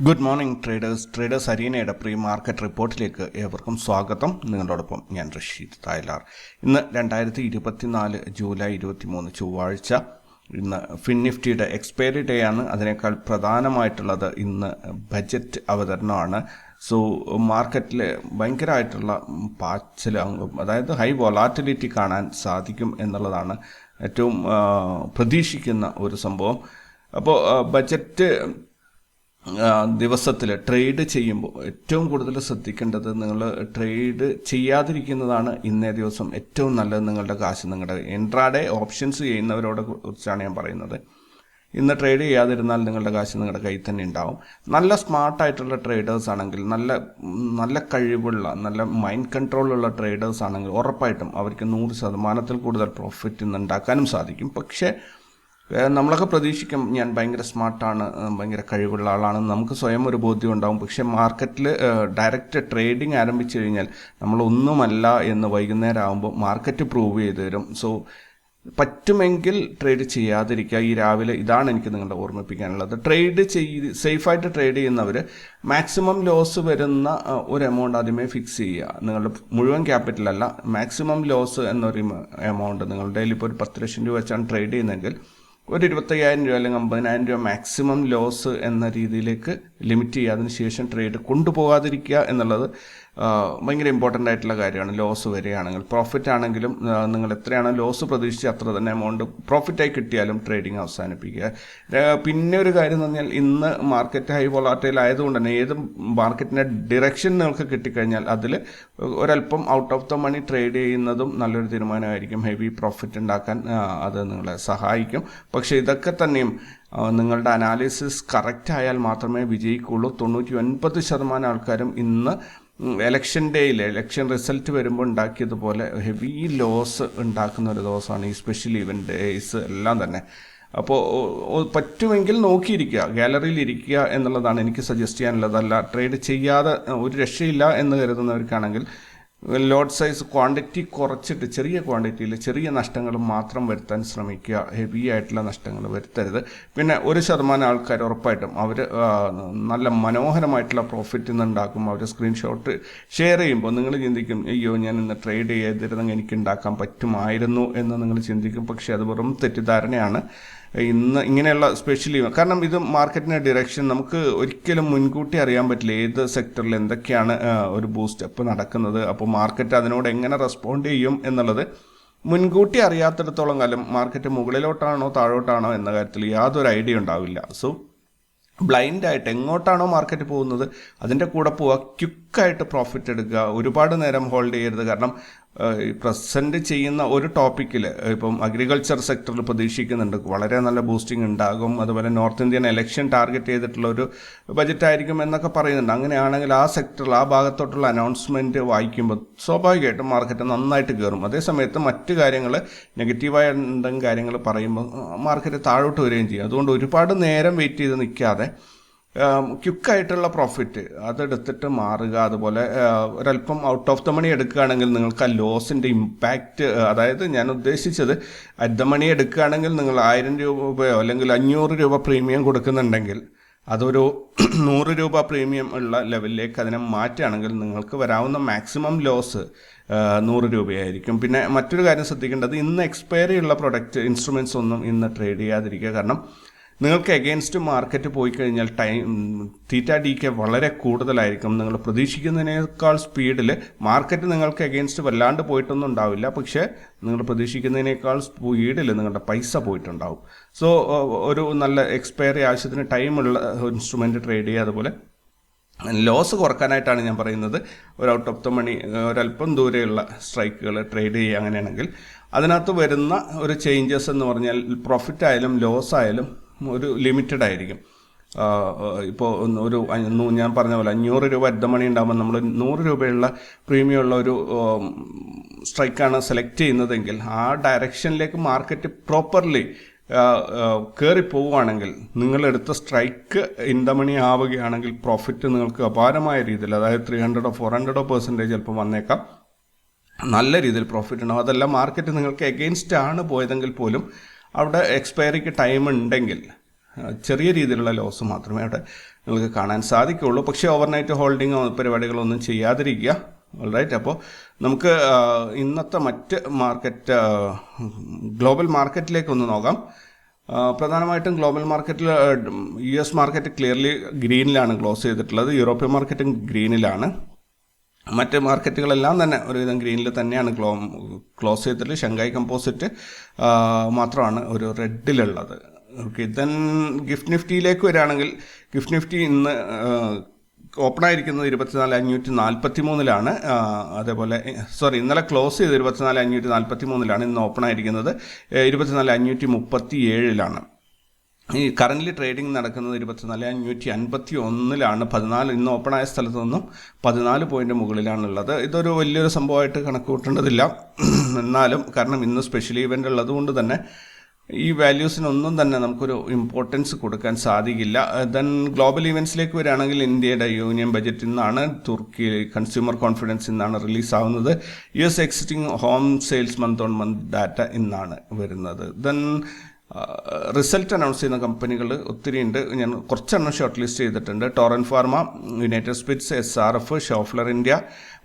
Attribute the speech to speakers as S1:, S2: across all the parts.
S1: Good morning traders അരീനയുടെ pre market റിപ്പോർട്ടിലേക്ക് ഏവർക്കും സ്വാഗതം. നിങ്ങളോടൊപ്പം ഞാൻ റഷീദ് തായ്ലാർ. ഇന്ന് 2024 ജൂലൈ 23 ചൊവ്വാഴ്ച. ഇന്ന് ഫിൻനിഫ്റ്റിയുടെ എക്സ്പയറി ഡേ ആണ്. അതിനേക്കാൾ പ്രധാനമായിട്ടുള്ളത് ഇന്ന് ബജറ്റ് അവതരണമാണ്. സോ മാർക്കറ്റിൽ ഭയങ്കരമായിട്ടുള്ള പാച്ചിൽ, അതായത് ഹൈ വൊളാറ്റിലിറ്റി കാണാൻ സാധിക്കും എന്നുള്ളതാണ് ഏറ്റവും പ്രതീക്ഷിക്കുന്ന ഒരു സംഭവം. അപ്പോൾ ബജറ്റ് ദിവസത്തിൽ ട്രേഡ് ചെയ്യുമ്പോൾ ഏറ്റവും കൂടുതൽ ശ്രദ്ധിക്കേണ്ടത്, നിങ്ങൾ ട്രേഡ് ചെയ്യാതിരിക്കുന്നതാണ് ഇന്നേ ദിവസം ഏറ്റവും നല്ലത്. നിങ്ങളുടെ കാശ് നിങ്ങളുടെ ഇൻട്രാഡേ ഓപ്ഷൻസ് ചെയ്യുന്നവരോട് കുറിച്ചാണ് ഞാൻ പറയുന്നത്. ഇന്ന് ട്രേഡ് ചെയ്യാതിരുന്നാൽ നിങ്ങളുടെ കാശ് നിങ്ങളുടെ കയ്യിൽ തന്നെ ഉണ്ടാവും. നല്ല സ്മാർട്ടായിട്ടുള്ള ട്രേഡേഴ്സ് ആണെങ്കിൽ, നല്ല കഴിവുള്ള, നല്ല മൈൻഡ് കൺട്രോളുള്ള ട്രേഡേഴ്സ് ആണെങ്കിൽ ഉറപ്പായിട്ടും അവർക്ക് 100% കൂടുതൽ പ്രോഫിറ്റ് ഇന്ന് ഉണ്ടാക്കാനും സാധിക്കും. പക്ഷേ നമ്മളൊക്കെ പ്രതീക്ഷിക്കും ഞാൻ ഭയങ്കര സ്മാർട്ടാണ്, ഭയങ്കര കഴിവുള്ള ആളാണെന്ന് നമുക്ക് സ്വയം ഒരു ബോധ്യം ഉണ്ടാവും. പക്ഷേ മാർക്കറ്റിൽ ഡയറക്റ്റ് ട്രേഡിംഗ് ആരംഭിച്ചു കഴിഞ്ഞാൽ നമ്മളൊന്നുമല്ല എന്ന് വൈകുന്നേരം ആകുമ്പോൾ മാർക്കറ്റ് പ്രൂവ് ചെയ്ത് തരും. സോ പറ്റുമെങ്കിൽ ട്രേഡ് ചെയ്യാതിരിക്കുക. ഈ രാവിലെ ഇതാണ് എനിക്ക് നിങ്ങളുടെ ഓർമ്മിപ്പിക്കാനുള്ളത്. സേഫായിട്ട് ട്രേഡ് ചെയ്യുന്നവർ മാക്സിമം ലോസ് വരുന്ന ഒരു എമൗണ്ട് ആദ്യമേ ഫിക്സ് ചെയ്യുക. നിങ്ങളുടെ മുഴുവൻ ക്യാപിറ്റലല്ല, മാക്സിമം ലോസ് എന്നൊരു എമൗണ്ട്. നിങ്ങളുടെ കയ്യിൽ ഇപ്പോൾ ഒരു 10 ലക്ഷം രൂപ വെച്ചാണ് ട്രേഡ് ചെയ്യുന്നതെങ്കിൽ ഒരു 25,000 രൂപ അല്ലെങ്കിൽ 50,000 രൂപ മാക്സിമം ലോസ് എന്ന രീതിയിലേക്ക് ലിമിറ്റ് ചെയ്യുക. അതിനുശേഷം ട്രേഡ് കൊണ്ടുപോകാതിരിക്കുക എന്നുള്ളത് ഭയങ്കര ഇമ്പോർട്ടൻ്റ് ആയിട്ടുള്ള കാര്യമാണ്. ലോസ് വരികയാണെങ്കിൽ, പ്രോഫിറ്റ് ആണെങ്കിലും നിങ്ങൾ എത്രയാണോ ലോസ് പ്രതീക്ഷിച്ച് അത്ര തന്നെ എമൗണ്ട് പ്രോഫിറ്റായി കിട്ടിയാലും ട്രേഡിങ് അവസാനിപ്പിക്കുക. പിന്നെ ഒരു കാര്യം എന്ന് പറഞ്ഞാൽ, ഇന്ന് മാർക്കറ്റ് ഹൈ വൊളാറ്റൈൽ ആയതുകൊണ്ട് തന്നെ ഏത് മാർക്കറ്റിൻ്റെ ഡിറക്ഷൻ നിങ്ങൾക്ക് കിട്ടിക്കഴിഞ്ഞാൽ അതിൽ ഒരല്പം out of the money trade ചെയ്യുന്നതും നല്ലൊരു തീരുമാനമായിരിക്കും. ഹെവി പ്രോഫിറ്റ് ഉണ്ടാക്കാൻ അത് നിങ്ങളെ സഹായിക്കും. പക്ഷേ ഇതൊക്കെ തന്നെയും നിങ്ങളുടെ അനാലിസിസ് കറക്റ്റ് ആയാൽ മാത്രമേ വിജയിക്കുള്ളൂ. 99% ആൾക്കാരും ഇന്ന് ഇലക്ഷൻ റിസൾട്ട് വരുമ്പോൾ ഉണ്ടാക്കിയതുപോലെ ഹെവി ലോസ് ഉണ്ടാക്കുന്ന ഒരു ദിവസമാണ് ഈ സ്പെഷ്യൽ ഇവൻ്റ് ഡേയ്സ് എല്ലാം തന്നെ. അപ്പോൾ പറ്റുമെങ്കിൽ നോക്കിയിരിക്കുക, ഗാലറിയിൽ ഇരിക്കുക എന്നുള്ളതാണ് എനിക്ക് സജസ്റ്റ് ചെയ്യാനുള്ളതല്ല. ട്രേഡ് ചെയ്യാതെ ഒരു രക്ഷയില്ല എന്ന് കരുതുന്നവർക്കാണെങ്കിൽ ലോട്ട് സൈസ് ക്വാണ്ടിറ്റി കുറച്ചിട്ട് ചെറിയ ക്വാണ്ടിറ്റിയിൽ ചെറിയ നഷ്ടങ്ങൾ മാത്രം വരുത്താൻ ശ്രമിക്കുക. ഹെവി ആയിട്ടുള്ള നഷ്ടങ്ങൾ വരുത്തരുത്. പിന്നെ 1% ആൾക്കാർ ഉറപ്പായിട്ടും അവർ നല്ല മനോഹരമായിട്ടുള്ള പ്രോഫിറ്റ് ഇന്ന് ഉണ്ടാക്കും. അവർ സ്ക്രീൻഷോട്ട് ഷെയർ ചെയ്യുമ്പോൾ നിങ്ങൾ ചിന്തിക്കും, അയ്യോ ഞാൻ ഇന്ന് ട്രേഡ് ചെയ്തിരുന്നെങ്കിൽ എനിക്ക് ഉണ്ടാക്കാൻ പറ്റുമായിരുന്നു എന്ന് നിങ്ങൾ ചിന്തിക്കും. പക്ഷേ അത് വെറും തെറ്റിദ്ധാരണയാണ്. ഇന്ന് ഇങ്ങനെയുള്ള സ്പെഷ്യലി, കാരണം ഇത് മാർക്കറ്റിൻ്റെ ഡിറക്ഷൻ നമുക്ക് ഒരിക്കലും മുൻകൂട്ടി അറിയാൻ പറ്റില്ല. ഏത് സെക്ടറിൽ എന്തൊക്കെയാണ് ഒരു ബൂസ്റ്റപ്പ് നടക്കുന്നത്, അപ്പോൾ മാർക്കറ്റ് അതിനോട് എങ്ങനെ റെസ്പോണ്ട് ചെയ്യും എന്നുള്ളത് മുൻകൂട്ടി അറിയാത്തിടത്തോളം കാലം മാർക്കറ്റ് മുകളിലോട്ടാണോ താഴോട്ടാണോ എന്ന കാര്യത്തിൽ യാതൊരു ഐഡിയ ഉണ്ടാവില്ല. സോ ബ്ലൈൻഡായിട്ട് എങ്ങോട്ടാണോ മാർക്കറ്റ് പോകുന്നത് അതിൻ്റെ കൂടെ പോവുക, ക്വിക്കായിട്ട് പ്രോഫിറ്റ് എടുക്കുക, ഒരുപാട് നേരം ഹോൾഡ് ചെയ്യരുത്. കാരണം പ്രസൻറ്റ് ചെയ്യുന്ന ഒരു ടോപ്പിക്കിൽ ഇപ്പം അഗ്രികൾച്ചർ സെക്ടറിൽ പ്രതീക്ഷിക്കുന്നുണ്ട് വളരെ നല്ല ബൂസ്റ്റിംഗ് ഉണ്ടാകും. അതുപോലെ നോർത്ത് ഇന്ത്യൻ ഇലക്ഷൻ ടാർഗറ്റ് ചെയ്തിട്ടുള്ള ഒരു ബജറ്റായിരിക്കും എന്നൊക്കെ പറയുന്നുണ്ട്. അങ്ങനെയാണെങ്കിൽ ആ സെക്ടറിൽ ആ ഭാഗത്തോട്ടുള്ള അനൗൺസ്മെൻറ്റ് വായിക്കുമ്പോൾ സ്വാഭാവികമായിട്ടും മാർക്കറ്റ് നന്നായിട്ട് കയറും. അതേസമയത്ത് മറ്റ് കാര്യങ്ങൾ നെഗറ്റീവായ എന്തെങ്കിലും കാര്യങ്ങൾ പറയുമ്പോൾ മാർക്കറ്റ് താഴോട്ട് വരികയും ചെയ്യും. അതുകൊണ്ട് ഒരുപാട് നേരം വെയിറ്റ് ചെയ്ത് നിൽക്കാതെ ക്വിക്കായിട്ടുള്ള പ്രോഫിറ്റ് അതെടുത്തിട്ട് മാറുക. അതുപോലെ ഒരല്പം ഔട്ട് ഓഫ് ദ മണി എടുക്കുകയാണെങ്കിൽ നിങ്ങൾക്ക് ആ ലോസിൻ്റെ ഇമ്പാക്റ്റ്, അതായത് ഞാൻ ഉദ്ദേശിച്ചത് അറ്റ് ദ മണി എടുക്കുകയാണെങ്കിൽ നിങ്ങൾ 1000 രൂപയോ അല്ലെങ്കിൽ 500 രൂപ പ്രീമിയം കൊടുക്കുന്നുണ്ടെങ്കിൽ അതൊരു 100 രൂപ പ്രീമിയം ഉള്ള ലെവലിലേക്ക് അതിനെ മാറ്റുകയാണെങ്കിൽ നിങ്ങൾക്ക് വരാവുന്ന മാക്സിമം ലോസ് 100 രൂപയായിരിക്കും. പിന്നെ മറ്റൊരു കാര്യം ശ്രദ്ധിക്കേണ്ടത്, ഇന്ന് എക്സ്പയറി ഉള്ള പ്രൊഡക്റ്റ് ഇൻസ്ട്രുമെൻറ്റ്സ് ഒന്നും ഇന്ന് ട്രേഡ് ചെയ്യാതിരിക്കുക. കാരണം നിങ്ങൾക്ക് എഗെയിൻസ്റ്റ് മാർക്കറ്റ് പോയി കഴിഞ്ഞാൽ θDK വളരെ കൂടുതലായിരിക്കും. നിങ്ങൾ പ്രതീക്ഷിക്കുന്നതിനേക്കാൾ സ്പീഡിൽ മാർക്കറ്റ് നിങ്ങൾക്ക് എഗെയിൻസ്റ്റ് വല്ലാണ്ട് പോയിട്ടൊന്നും ഉണ്ടാവില്ല. പക്ഷേ നിങ്ങൾ പ്രതീക്ഷിക്കുന്നതിനേക്കാൾ സ്പീഡിൽ നിങ്ങളുടെ പൈസ പോയിട്ടുണ്ടാവും. സോ ഒരു നല്ല എക്സ്പയറി ആവശ്യത്തിന് ടൈമുള്ള ഇൻസ്ട്രുമെൻറ്റ് ട്രേഡ് ചെയ്യുക. അതുപോലെ ലോസ് കുറക്കാനായിട്ടാണ് ഞാൻ പറയുന്നത്. ഒരു ഔട്ട് ഓഫ് ദ മണി ഒരല്പം ദൂരെയുള്ള സ്ട്രൈക്കുകൾ ട്രേഡ് ചെയ്യുക. അങ്ങനെയാണെങ്കിൽ അതിനകത്ത് വരുന്ന ഒരു ചേഞ്ചസ് എന്ന് പറഞ്ഞാൽ പ്രോഫിറ്റ് ആയാലും ലോസ് ആയാലും ഒരു ലിമിറ്റഡ് ആയിരിക്കും. ഇപ്പോൾ ഒരു ഞാൻ പറഞ്ഞ പോലെ 500 രൂപ അറ്റ് ദ മണി ഉണ്ടാകുമ്പോൾ നമ്മൾ 100 രൂപയുള്ള പ്രീമിയം ഉള്ള ഒരു സ്ട്രൈക്കാണ് സെലക്ട് ചെയ്യുന്നതെങ്കിൽ ആ ഡയറക്ഷനിലേക്ക് മാർക്കറ്റ് പ്രോപ്പർലി കയറി പോവുകയാണെങ്കിൽ, നിങ്ങളെടുത്ത സ്ട്രൈക്ക് ഇൻ ദ മണി ആവുകയാണെങ്കിൽ പ്രോഫിറ്റ് നിങ്ങൾക്ക് അപാരമായ രീതിയിൽ, അതായത് 300 400% ചിലപ്പോൾ വന്നേക്കാം, നല്ല രീതിയിൽ പ്രോഫിറ്റ് ഉണ്ടാവും. അതല്ല മാർക്കറ്റ് നിങ്ങൾക്ക് എഗെയിൻസ്റ്റ് ആണ് പോയതെങ്കിൽ പോലും അവിടെ എക്സ്പയറിക്ക് ടൈം ഉണ്ടെങ്കിൽ ചെറിയ രീതിയിലുള്ള ലോസ് മാത്രമേ അവിടെ നിങ്ങൾക്ക് കാണാൻ സാധിക്കുകയുള്ളൂ. പക്ഷേ ഓവർനൈറ്റ് ഹോൾഡിങ്ങോ പരിപാടികളൊന്നും ചെയ്യാതിരിക്കുക. ഓൾറൈറ്റ്. അപ്പോൾ നമുക്ക് ഇന്നത്തെ മറ്റ് മാർക്കറ്റ് ഗ്ലോബൽ മാർക്കറ്റിലേക്ക് ഒന്ന് നോക്കാം. പ്രധാനമായിട്ടും ഗ്ലോബൽ മാർക്കറ്റിൽ US മാർക്കറ്റ് ക്ലിയർലി ഗ്രീനിലാണ് ക്ലോസ് ചെയ്തിട്ടുള്ളത്. യൂറോപ്യൻ മാർക്കറ്റും ഗ്രീനിലാണ്. മറ്റ് മാർക്കറ്റുകളെല്ലാം തന്നെ ഒരുവിധം ഗ്രീനിൽ തന്നെയാണ് ക്ലോസ് ചെയ്തിട്ടുള്ളത്. ഷങ്കായ് കമ്പോസിറ്റ് മാത്രമാണ് ഒരു റെഡിലുള്ളത്. ഓക്കെ, ദെൻ ഗിഫ്റ്റ് നിഫ്റ്റിയിലേക്ക് വരികയാണെങ്കിൽ ഗിഫ്റ്റ് നിഫ്റ്റി ഇന്ന് ഓപ്പൺ ആയിരിക്കുന്നത് 24,543 അതേപോലെ ഇന്നലെ ക്ലോസ് ചെയ്ത് 24,543 ഇന്ന് ഓപ്പൺ ആയിരിക്കുന്നത് 24,537 ഈ കറൻ്റ് ട്രേഡിംഗ് നടക്കുന്നത് 24,551 14 ഇന്ന് ഓപ്പൺ ആയ സ്ഥലത്ത് നിന്നും 14 പോയിന്റ് മുകളിലാണുള്ളത്. ഇതൊരു വലിയൊരു സംഭവമായിട്ട് കണക്ക് കൂട്ടേണ്ടതില്ല. എന്നാലും കാരണം ഇന്ന് സ്പെഷ്യൽ ഇവൻ്റ് ഉള്ളത് കൊണ്ട് തന്നെ ഈ വാല്യൂസിനൊന്നും തന്നെ നമുക്കൊരു ഇമ്പോർട്ടൻസ് കൊടുക്കാൻ സാധിക്കില്ല. ദെൻ ഗ്ലോബൽ ഇവൻറ്റ്സിലേക്ക് വരികയാണെങ്കിൽ ഇന്ത്യയുടെ യൂണിയൻ ബജറ്റ് ഇന്നാണ്. തുർക്കി കൺസ്യൂമർ കോൺഫിഡൻസ് ഇന്നാണ് റിലീസാവുന്നത്. US exiting home sales month on month data ഇന്നാണ് വരുന്നത്. ദെൻ റിസൾട്ട് അനൗൺസ് ചെയ്യുന്ന കമ്പനികൾ ഒത്തിരി ഉണ്ട്. ഞാൻ കുറച്ചെണ്ണം ഷോർട്ട് ലിസ്റ്റ് ചെയ്തിട്ടുണ്ട്. Torrent pharma, United Spirits, SRF, Schaeffler India,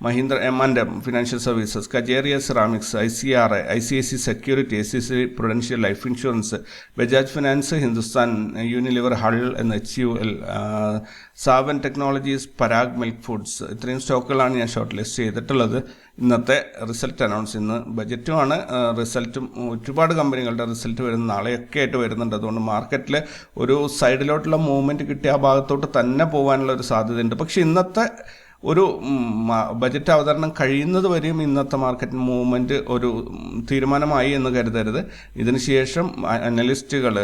S1: Mahindra M&M financial services, Kajaria ceramics, ICRA, ICIC security, ACC prudential life insurance, Bajaj finance, Hindustan Unilever, HUL എന്ന HUL, Saven technologies, Parag milk foods, ഇത്രയും സ്റ്റോക്കുകളാണ് ഞാൻ ഷോർട്ട് ലിസ്റ്റ് ചെയ്തിട്ടുള്ളത്. ഇന്നത്തെ റിസൾട്ട് അനൗൺസ് ഇന്ന് ബജറ്റുമാണ്. റിസൾട്ടും ഒരുപാട് കമ്പനികളുടെ റിസൾട്ട് വരുന്ന നാളെയൊക്കെ ആയിട്ട് വരുന്നുണ്ട്. അതുകൊണ്ട് മാർക്കറ്റിൽ ഒരു സൈഡിലോട്ടുള്ള മൂവ്മെൻറ്റ് കിട്ടിയ ആ ഭാഗത്തോട്ട് തന്നെ പോകാനുള്ള ഒരു സാധ്യതയുണ്ട്. പക്ഷേ ഇന്നത്തെ ഒരു ബജറ്റ് അവതരണം കഴിയുന്നത് വരെയും ഇന്നത്തെ മാർക്കറ്റ് മൂവ്മെൻറ്റ് ഒരു തീരുമാനമായി എന്ന് കരുതരുത്. ഇതിനുശേഷം അനലിസ്റ്റുകൾ,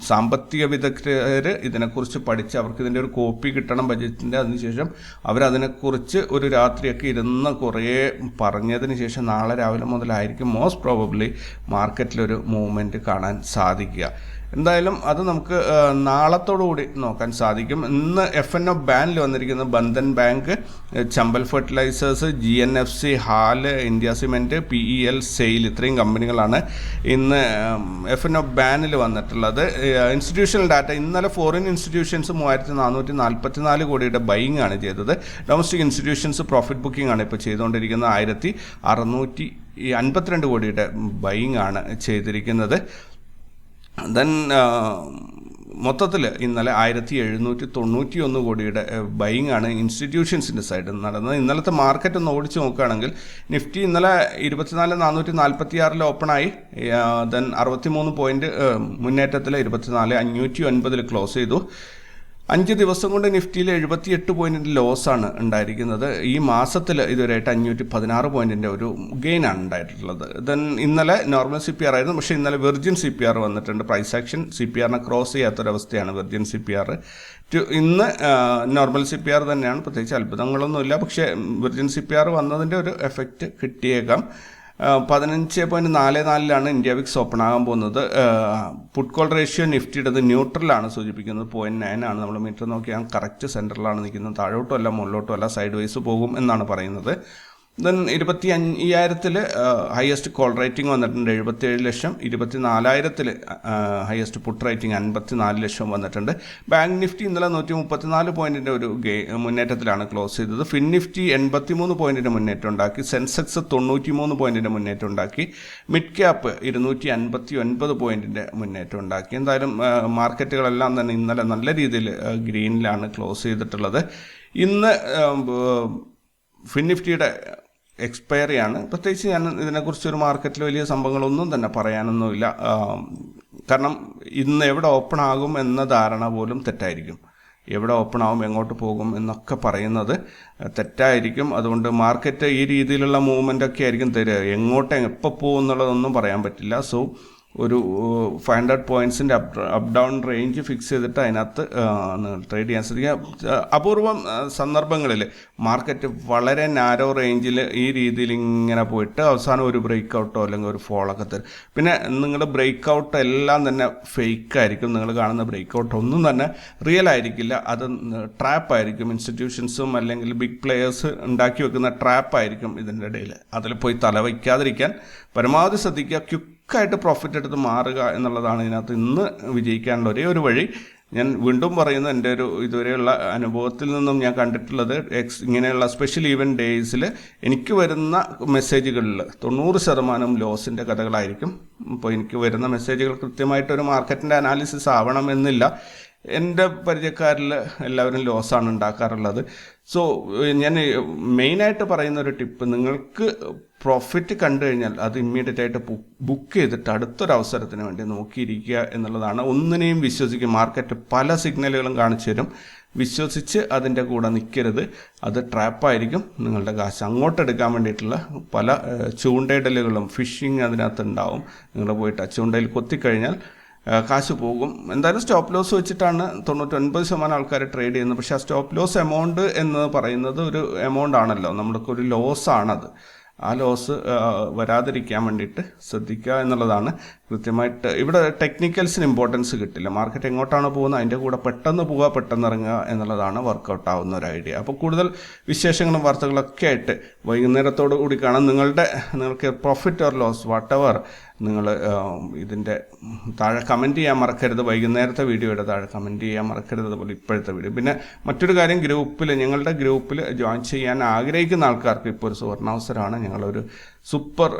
S1: സാമ്പത്തിക വിദഗ്ധർ ഇതിനെക്കുറിച്ച് പഠിച്ച് അവർക്ക് ഇതിൻ്റെ ഒരു കോപ്പി കിട്ടണം ബജറ്റിൻ്റെ. അതിനുശേഷം അവരതിനെക്കുറിച്ച് ഒരു രാത്രിയൊക്കെ ഇരുന്ന് കുറേ പറഞ്ഞതിന് ശേഷം നാളെ രാവിലെ മുതലായിരിക്കും മോസ്റ്റ് പ്രോബബ്ലി മാർക്കറ്റിലൊരു മൂവ്മെൻറ്റ് കാണാൻ സാധിക്കുക. എന്തായാലും അത് നമുക്ക് നാളത്തോടുകൂടി നോക്കാൻ സാധിക്കും. ഇന്ന് FNO ബാനിൽ വന്നിരിക്കുന്ന Bandhan bank, Chambal fertilisers, GNFC, HAL, India cement, PEL, SAIL, ഇത്രയും കമ്പനികളാണ് ഇന്ന് FNO ബാനിൽ വന്നിട്ടുള്ളത്. ഇൻസ്റ്റിറ്റ്യൂഷണൽ ഡാറ്റ ഇന്നലെ ഫോറിൻ ഇൻസ്റ്റിറ്റ്യൂഷൻസ് 3,444 കോടിയുടെ ബൈയിങ് ആണ് ചെയ്തത്. ഡൊമസ്റ്റിക് ഇൻസ്റ്റിറ്റ്യൂഷൻസ് പ്രോഫിറ്റ് ബുക്കിംഗ് ആണ് ഇപ്പോൾ ചെയ്തുകൊണ്ടിരിക്കുന്നത്. 1,652 കോടിയുടെ ബൈയിങ് ആണ് ചെയ്തിരിക്കുന്നത്. ദെൻ മൊത്തത്തിൽ ഇന്നലെ 1,791 കോടിയുടെ ബൈയിങ് ആണ് ഇൻസ്റ്റിറ്റ്യൂഷൻസിൻ്റെ സൈഡിൽ നടന്നത്. ഇന്നലത്തെ മാർക്കറ്റ് ഒന്ന് ഓടിച്ച് നോക്കുകയാണെങ്കിൽ നിഫ്റ്റി ഇന്നലെ 24,446 ഓപ്പണായി. ദെൻ 63 പോയിന്റ് മുന്നേറ്റത്തിൽ 24,509 ക്ലോസ് ചെയ്തു. 5 ദിവസം കൊണ്ട് നിഫ്റ്റിയിൽ 78 പോയിന്റിൻ്റെ ലോസാണ് ഉണ്ടായിരിക്കുന്നത്. ഈ മാസത്തിൽ ഇതുവരെയായിട്ട് 516 പോയിന്റിൻ്റെ ഒരു ഗെയിനാണ് ഉണ്ടായിട്ടുള്ളത്. ദെൻ ഇന്നലെ നോർമൽ CPR ആയിരുന്നു. പക്ഷേ ഇന്നലെ വെർജിൻ CPR വന്നിട്ടുണ്ട്. പ്രൈസ് ആക്ഷൻ CPRനെ ക്രോസ് ചെയ്യാത്തൊരവസ്ഥയാണ് വെർജിൻ CPR. ഇന്ന് നോർമൽ CPR തന്നെയാണ്. പ്രത്യേകിച്ച് അത്ഭുതങ്ങളൊന്നുമില്ല. പക്ഷേ വെർജിൻ CPR വന്നതിൻ്റെ ഒരു എഫക്റ്റ് കിട്ടിയേക്കാം. 15.44 ഇന്ത്യ വിക്സ് ഓപ്പൺ ആകാൻ പോകുന്നത്. പുട്ട് കോൾ റേഷ്യോ നിഫ്റ്റിയുടേത് ന്യൂട്രലാണ് സൂചിപ്പിക്കുന്നത്. 0.9 ആണ്. നമ്മൾ മീറ്റർ നോക്കിയാൽ കറക്റ്റ് സെൻറ്ററിലാണ് നിൽക്കുന്നത്. താഴോട്ടും അല്ല മുകളിലോട്ടും അല്ല, സൈഡ് വൈസ് പോകും എന്നാണ് പറയുന്നത്. ദെൻ 25,000 ഹയസ്റ്റ് കോൾ റേറ്റിംഗ് വന്നിട്ടുണ്ട് 77 ലക്ഷം. 24,000 ഹയസ്റ്റ് പുട്ട് റേറ്റിംഗ് 54 ലക്ഷം വന്നിട്ടുണ്ട്. ബാങ്ക് നിഫ്റ്റി ഇന്നലെ 134 പോയിന്റിൻ്റെ ഒരു മുന്നേറ്റത്തിലാണ് ക്ലോസ് ചെയ്തത്. ഫിൻ നിഫ്റ്റി 83 പോയിന്റിൻ്റെ മുന്നേറ്റം ഉണ്ടാക്കി. സെൻസെക്സ് 93 പോയിന്റിൻ്റെ മുന്നേറ്റം ഉണ്ടാക്കി. മിഡ് ക്യാപ്പ് 259 പോയിന്റിൻ്റെ മുന്നേറ്റം ഉണ്ടാക്കി. എന്തായാലും മാർക്കറ്റുകളെല്ലാം തന്നെ ഇന്നലെ നല്ല രീതിയിൽ ഗ്രീനിലാണ് ക്ലോസ് ചെയ്തിട്ടുള്ളത്. ഇന്ന് ഫിൻ നിഫ്റ്റിയുടെ എക്സ്പയറിയാണ്. പ്രത്യേകിച്ച് ഞാൻ ഇതിനെക്കുറിച്ച് ഒരു മാർക്കറ്റിൽ വലിയ സംഭവങ്ങളൊന്നും തന്നെ പറയാനൊന്നുമില്ല. കാരണം ഇന്ന് എവിടെ ഓപ്പൺ ആകും എന്ന ധാരണ പോലും തെറ്റായിരിക്കും. എവിടെ ഓപ്പൺ ആകും, എങ്ങോട്ട് പോകും എന്നൊക്കെ പറയുന്നത് തെറ്റായിരിക്കും. അതുകൊണ്ട് മാർക്കറ്റ് ഈ രീതിയിലുള്ള മൂവ്മെൻ്റ് ഒക്കെ ആയിരിക്കും തരിക. എങ്ങോട്ട് എപ്പോൾ പോകും എന്നുള്ളതൊന്നും പറയാൻ പറ്റില്ല. സോ ഒരു 500 പോയിൻറ്റ്സിൻ്റെ അപ്പ് ഡൗൺ റേഞ്ച് ഫിക്സ് ചെയ്തിട്ട് അതിനകത്ത് ട്രേഡ് ചെയ്യാൻ സാധിക്കുക. അപൂർവം സന്ദർഭങ്ങളിൽ മാർക്കറ്റ് വളരെ നാരോ റേഞ്ചിൽ ഈ രീതിയിൽ ഇങ്ങനെ പോയിട്ട് അവസാനം ഒരു ബ്രേക്ക് ഔട്ടോ അല്ലെങ്കിൽ ഒരു ഫോളൊക്കെ തരും. പിന്നെ നിങ്ങളുടെ ബ്രേക്ക് ഔട്ട് എല്ലാം തന്നെ ഫേക്ക് ആയിരിക്കും. നിങ്ങൾ കാണുന്ന ബ്രേക്ക് ഔട്ട് ഒന്നും തന്നെ റിയൽ ആയിരിക്കില്ല. അത് ട്രാപ്പായിരിക്കും. ഇൻസ്റ്റിറ്റ്യൂഷൻസും അല്ലെങ്കിൽ ബിഗ് പ്ലെയേഴ്സ് ഉണ്ടാക്കി വെക്കുന്ന ട്രാപ്പായിരിക്കും ഇതിൻ്റെ ഇടയിൽ. അതിൽ പോയി തല വയ്ക്കാതിരിക്കാൻ പരമാവധി ശ്രദ്ധിക്കുക. ക്വിക്കായിട്ട് പ്രോഫിറ്റ് എടുത്ത് മാറുക എന്നുള്ളതാണ് ഇതിനകത്ത് ഇന്ന് വിജയിക്കാനുള്ള ഒരേ ഒരു വഴി. ഞാൻ വീണ്ടും പറയുന്നു, എൻ്റെ ഒരു ഇതുവരെയുള്ള അനുഭവത്തിൽ നിന്നും ഞാൻ കണ്ടിട്ടുള്ളത് ഇങ്ങനെയുള്ള സ്പെഷ്യൽ ഈവൻറ്റ് ഡേയ്സിൽ എനിക്ക് വരുന്ന മെസ്സേജുകളിൽ 90% ലോസിൻ്റെ കഥകളായിരിക്കും. അപ്പോൾ എനിക്ക് വരുന്ന മെസ്സേജുകൾ കൃത്യമായിട്ടൊരു മാർക്കറ്റിൻ്റെ അനാലിസിസ് ആവണമെന്നില്ല. എൻ്റെ പരിചയക്കാരിൽ എല്ലാവരും ലോസാണ് ഉണ്ടാക്കാറുള്ളത്. സോ ഞാൻ മെയിനായിട്ട് പറയുന്ന ഒരു ടിപ്പ്, നിങ്ങൾക്ക് പ്രോഫിറ്റ് കണ്ടു കഴിഞ്ഞാൽ അത് ഇമ്മീഡിയറ്റ് ആയിട്ട് ബുക്ക് ചെയ്തിട്ട് അടുത്തൊരു അവസരത്തിന് വേണ്ടി നോക്കിയിരിക്കുക എന്നുള്ളതാണ്. ഒന്നിനെയും വിശ്വസിക്കുക. മാർക്കറ്റ് പല സിഗ്നലുകളും കാണിച്ചു തരും. വിശ്വസിച്ച് അതിൻ്റെ കൂടെ നിൽക്കരുത്. അത് ട്രാപ്പായിരിക്കും. നിങ്ങളുടെ കാശ് അങ്ങോട്ടെടുക്കാൻ വേണ്ടിയിട്ടുള്ള പല ചൂണ്ടയിടലുകളും ഫിഷിങ് അതിനകത്ത് ഉണ്ടാവും. നിങ്ങൾ പോയിട്ട് ആ ചൂണ്ടയിൽ കൊത്തിക്കഴിഞ്ഞാൽ കാശ് പോകും. എന്തായാലും സ്റ്റോപ്പ് ലോസ് വെച്ചിട്ടാണ് 99% ആൾക്കാർ ട്രേഡ് ചെയ്യുന്നത്. പക്ഷേ ആ സ്റ്റോപ്പ് ലോസ് എമൗണ്ട് എന്ന് പറയുന്നത് ഒരു എമൗണ്ട് ആണല്ലോ, നമ്മൾക്കൊരു ലോസ് ആണത്. ആ ലോസ് വരാതിരിക്കാൻ വേണ്ടിയിട്ട് ശ്രദ്ധിക്കുക എന്നുള്ളതാണ്. കൃത്യമായിട്ട് ഇവിടെ ടെക്നിക്കൽസിന് ഇമ്പോർട്ടൻസ് കിട്ടില്ല. മാർക്കറ്റ് എങ്ങോട്ടാണ് പോകുന്നത് അതിൻ്റെ കൂടെ പെട്ടെന്ന് പോവുക, പെട്ടെന്ന് ഇറങ്ങുക എന്നുള്ളതാണ് വർക്കൗട്ട് ആവുന്ന ഒരു ഐഡിയ. അപ്പോൾ കൂടുതൽ വിശേഷങ്ങളും വാർത്തകളൊക്കെ ആയിട്ട് വൈകുന്നേരത്തോടു കൂടി കാണാം. നിങ്ങൾക്ക് പ്രോഫിറ്റ് ഓർ ലോസ് വാട്ടെവർ നിങ്ങൾ ഇതിൻ്റെ താഴെ കമൻറ്റ് ചെയ്യാൻ മറക്കരുത്. വൈകുന്നേരത്തെ വീഡിയോയുടെ താഴെ കമൻറ്റ് ചെയ്യാൻ മറക്കരുത്, അതുപോലെ ഇപ്പോഴത്തെ വീഡിയോ. പിന്നെ മറ്റൊരു കാര്യം, ഞങ്ങളുടെ ഗ്രൂപ്പിൽ ജോയിൻ ചെയ്യാൻ ആഗ്രഹിക്കുന്ന ആൾക്കാർക്ക് ഇപ്പോൾ ഒരു സുവർണാവസരമാണ്. ഞങ്ങളൊരു സൂപ്പർ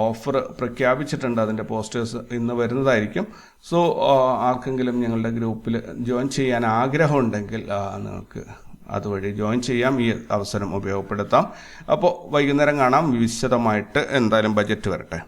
S1: ഓഫർ പ്രഖ്യാപിച്ചിട്ടുണ്ട്. അതിൻ്റെ പോസ്റ്റേഴ്സ് ഇന്ന് വരുന്നതായിരിക്കും. സോ ആർക്കെങ്കിലും ഞങ്ങളുടെ ഗ്രൂപ്പിൽ ജോയിൻ ചെയ്യാൻ ആഗ്രഹമുണ്ടെങ്കിൽ നിങ്ങൾക്ക് അതുവഴി ജോയിൻ ചെയ്യാം. ഈ അവസരം ഉപയോഗപ്പെടുത്താം. അപ്പോൾ വൈകുന്നേരം കാണാം. വിശദമായിട്ട് എന്തായാലും ബജറ്റ് വരട്ടെ.